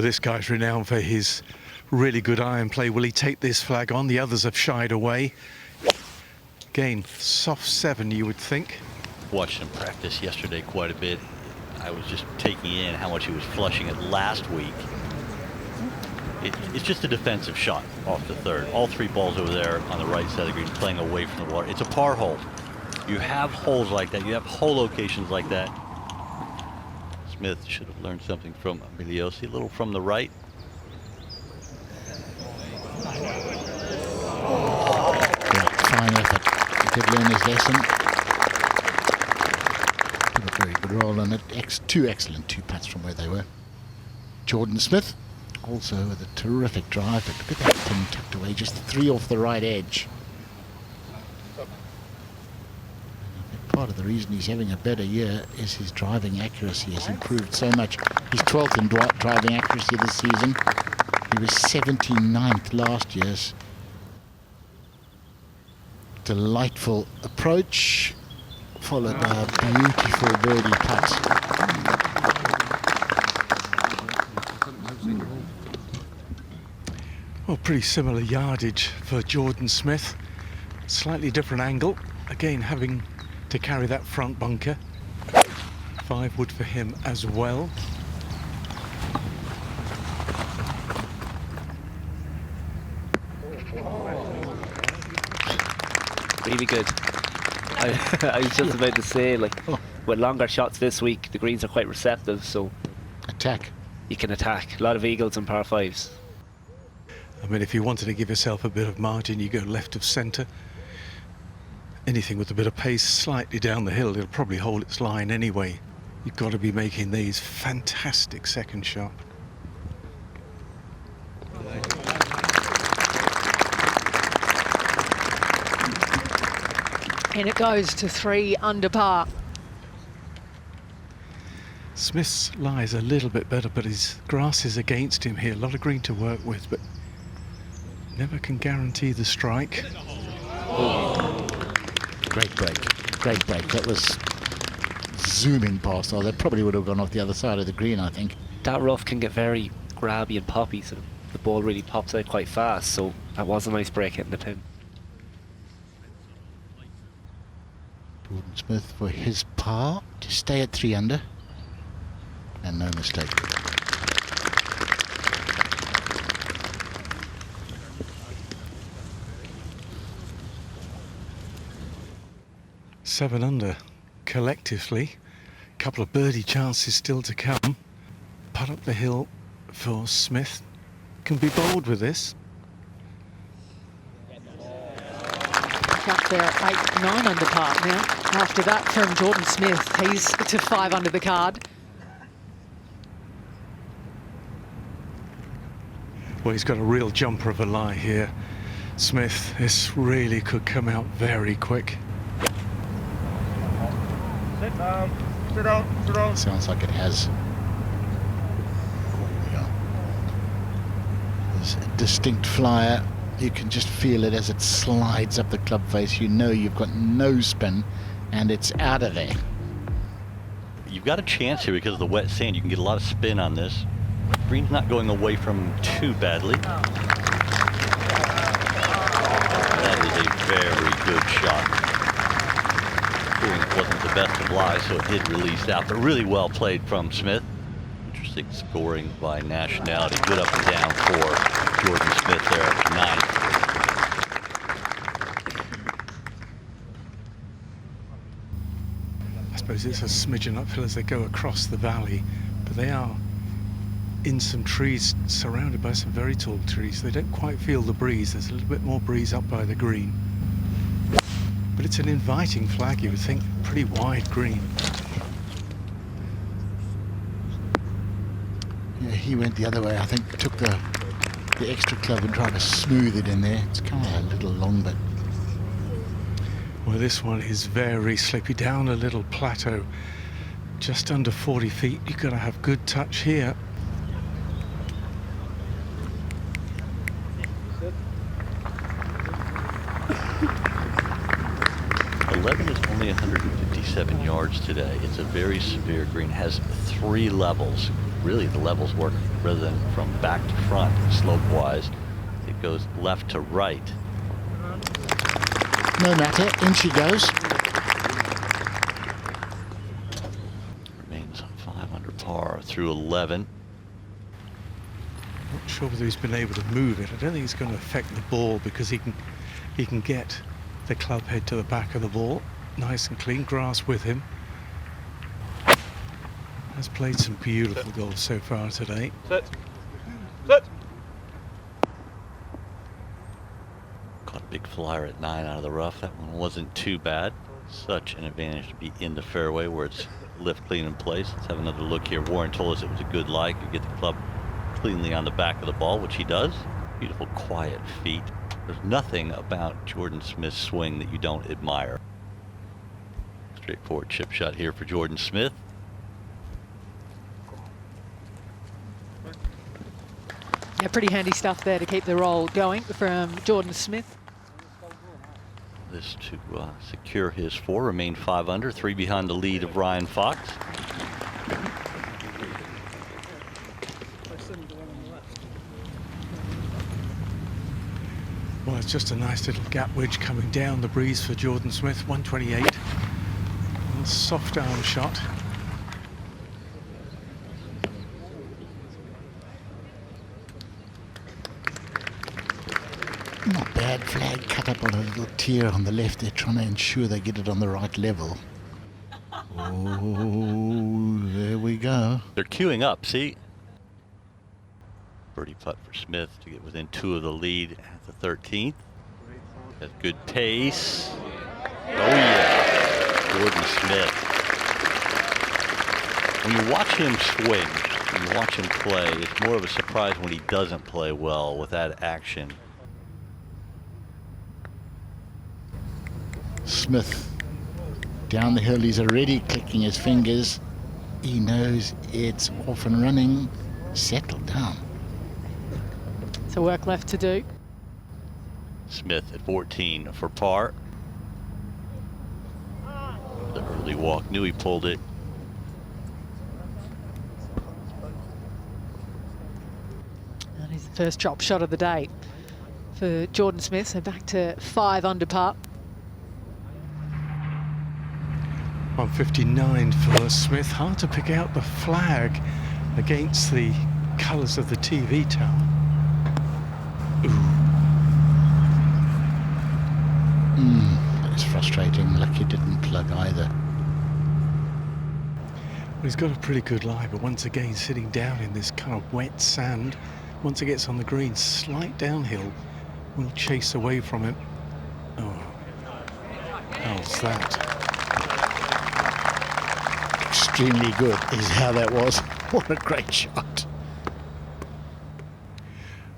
Well, this guy's renowned for his really good iron play. Will he take this flag on? The others have shied away. Again, soft 7, you would think. Watched him practice yesterday quite a bit. I was just taking in how much he was flushing it last week. It's just a defensive shot off the third. All 3 balls over there on the right side of the green playing away from the water. It's a par hole. You have holes like that. You have hole locations like that. Smith should have learned something from Emiliosi. A little from the right. Yeah, fine effort. He did learn his lesson. Did a very good roll on it. 2 excellent 2 putts from where they were. Jordan Smith also with a terrific drive, but look at that thing tucked away, just 3 off the right edge. Part of the reason he's having a better year is his driving accuracy has improved so much. He's 12th in driving accuracy this season. He was 79th last year's. Delightful approach, followed by a beautiful birdie putt. Well, pretty similar yardage for Jordan Smith. Slightly different angle. Again, having to carry that front bunker. 5 wood for him as well. Really good. I was just about to say, like, with longer shots this week, the greens are quite receptive, so attack. You can attack. A lot of eagles and par 5s. I mean, if you wanted to give yourself a bit of margin, you go left of centre. Anything with a bit of pace slightly down the hill, it'll probably hold its line anyway. You've got to be making these fantastic second shot. And it goes to 3 under par. Smith's lies a little bit better, but his grass is against him here. A lot of green to work with, but never can guarantee the strike. Great break. Great break. That was zooming past. Oh, that probably would have gone off the other side of the green, I think. That rough can get very grabby and poppy, so the ball really pops out quite fast, so that was a nice break hitting the pin. Jordan Smith for his par to stay at 3 under. And no mistake. Seven under collectively. A couple of birdie chances still to come. Putt up the hill for Smith. Can be bold with this. Up there at 8, 9 under par now. After that from Jordan Smith, he's to 5 under the card. Well, he's got a real jumper of a lie here. Smith, this really could come out very quick. Sit down, sit down, sit down. Sounds like it has. Yeah. There's a distinct flyer. You can just feel it as it slides up the club face. You know you've got no spin, and it's out of there. You've got a chance here because of the wet sand. You can get a lot of spin on this. Green's not going away from too badly. That is a very good shot. It wasn't the best of lies, so it did release out, but really well played from Smith. Interesting scoring by nationality. Good up and down for Jordan Smith there at 9th. I suppose it's a smidgen uphill as they go across the valley, but they are in some trees, surrounded by some very tall trees. They don't quite feel the breeze. There's a little bit more breeze up by the green. But it's an inviting flag, you would think. Pretty wide green. Yeah, he went the other way. I think took the extra club and tried to smooth it in there. It's kind of a little long, but... Well, this one is very slippy, down a little plateau. Just under 40 feet. You've got to have good touch here. Is only 157 yards today. It's a very severe green, has 3 levels. really the levels work rather than from back to front, slope-wise. It goes left to right. No matter, in she goes. Remains 5 under par through 11. Not sure whether he's been able to move it. I don't think it's going to affect the ball because he can get the club head to the back of the ball. Nice and clean grass with him. Has played some beautiful golf so far today. Sit. Sit. Caught a big flyer at 9 out of the rough. That one wasn't too bad. Such an advantage to be in the fairway where it's lift clean in place. Let's have another look here. Warren told us it was a good lie. Could get the club cleanly on the back of the ball, which he does. Beautiful, quiet feet. There's nothing about Jordan Smith's swing that you don't admire. Straightforward chip shot here for Jordan Smith. Yeah, pretty handy stuff there to keep the roll going from Jordan Smith. This to secure his 4, remain 5 under, 3 behind the lead of Ryan Fox. Well, it's just a nice little gap wedge coming down the breeze for Jordan Smith, 128. A little soft arm shot. Not bad. Flag cut up on a little tier on the left. They're trying to ensure they get it on the right level. Oh, there we go. They're queuing up, see? Birdie putt for Smith to get within 2 of the lead at the 13th. Has good pace. Oh yeah, Jordan Smith. When you watch him swing, when you watch him play, it's more of a surprise when he doesn't play well with that action. Smith down the hill. He's already clicking his fingers. He knows it's off and running. Settle down. So work left to do. Smith at 14 for par. The early walk, knew he pulled it. And he's the first drop shot of the day for Jordan Smith. So back to 5 under par. 159 for Smith. Hard to pick out the flag against the colours of the TV tower. Ooh. It's frustrating. Lucky didn't plug either. Well, he's got a pretty good lie, but once again sitting down in this kind of wet sand. Once it gets on the green, slight downhill will chase away from him. Oh, how's that? Extremely good is how that was. What a great shot.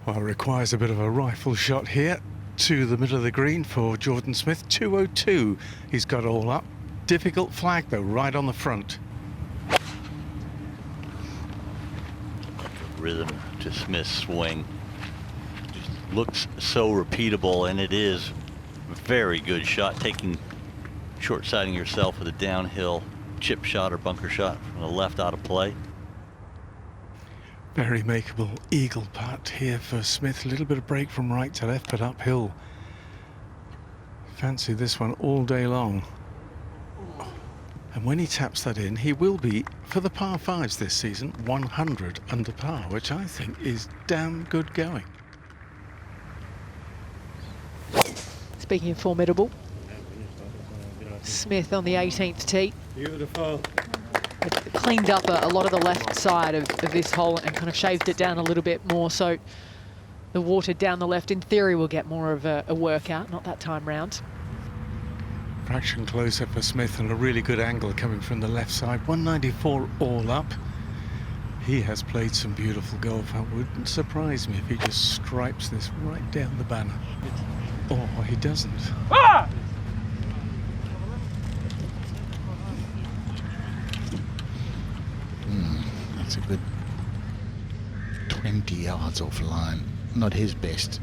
Well, it requires a bit of a rifle shot here to the middle of the green for Jordan Smith. 202 he's got all up. Difficult flag though, right on the front. Rhythm to Smith's swing. Just looks so repeatable, and it is a very good shot. Taking short-siding yourself with a downhill chip shot or bunker shot from the left out of play. Very makeable eagle putt here for Smith. A little bit of break from right to left, but uphill. Fancy this one all day long. And when he taps that in, he will be, for the par 5s this season, 100 under par, which I think is damn good going. Speaking of formidable, Smith on the 18th tee. Beautiful. Cleaned up a lot of the left side of this hole and kind of shaved it down a little bit more, so the water down the left in theory will get more of a workout, not that time round. Fraction closer for Smith and a really good angle coming from the left side. 194 all up. He has played some beautiful golf. It wouldn't surprise me if he just stripes this right down the banner. Oh, he doesn't. Ah! That's a good 20 yards off line. Not his best.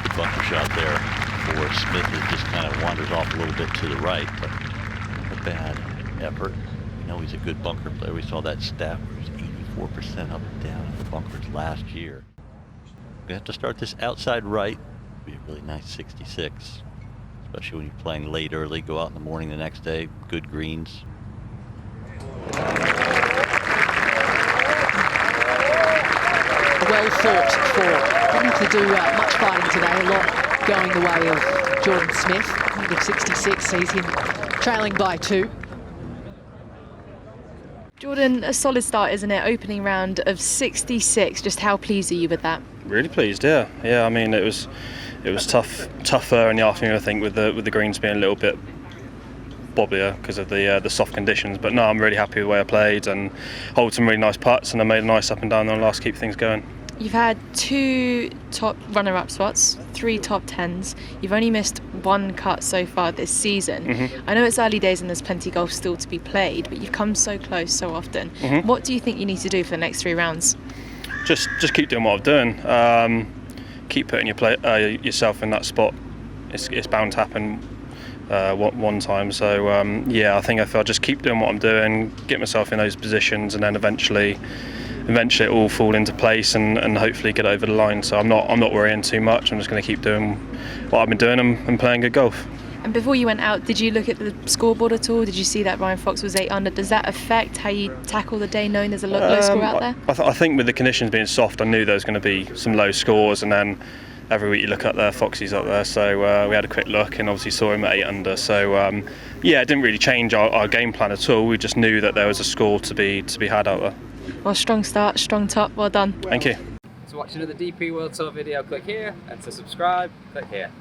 Good bunker shot there for where Smith just kind of wanders off a little bit to the right, but not a bad effort. You know, he's a good bunker player. We saw that stat where he was 84% up and down in the bunkers last year. We have to start this outside right. Be a really nice 66, especially when you're playing late early. Go out in the morning the next day. Good greens. Well fought for. Didn't have to do much fighting today. A lot going the way of Jordan Smith. Point of 66 sees him trailing by 2. Jordan, a solid start, isn't it? Opening round of 66. Just how pleased are you with that? Really pleased, yeah. I mean, it was tougher in the afternoon, I think, with the greens being a little bit bobblier because of the soft conditions. But no, I'm really happy with the way I played and hold some really nice putts, and I made a nice up and down on the last to keep things going. You've had 2 top runner-up spots, 3 top 10s. You've only missed 1 cut so far this season. I know it's early days and there's plenty of golf still to be played, but you've come so close so often. What do you think you need to do for the next 3 rounds? Just keep doing what I'm doing. Keep putting yourself in that spot. It's bound to happen one time. So I think if I just keep doing what I'm doing, get myself in those positions, and then eventually it will fall into place and hopefully get over the line. So I'm not worrying too much. I'm just going to keep doing what I've been doing and playing good golf. And before you went out, did you look at the scoreboard at all? Did you see that Ryan Fox was 8 under? Does that affect how you tackle the day, knowing there's a low score out there? I think with the conditions being soft, I knew there was going to be some low scores, and then every week you look up there, Foxy's up there. So we had a quick look and obviously saw him at 8 under. So it didn't really change our game plan at all. We just knew that there was a score to be had out there. Well, strong start, strong top. Well done. Thank you. To watch another DP World Tour video, click here, and to subscribe, click here.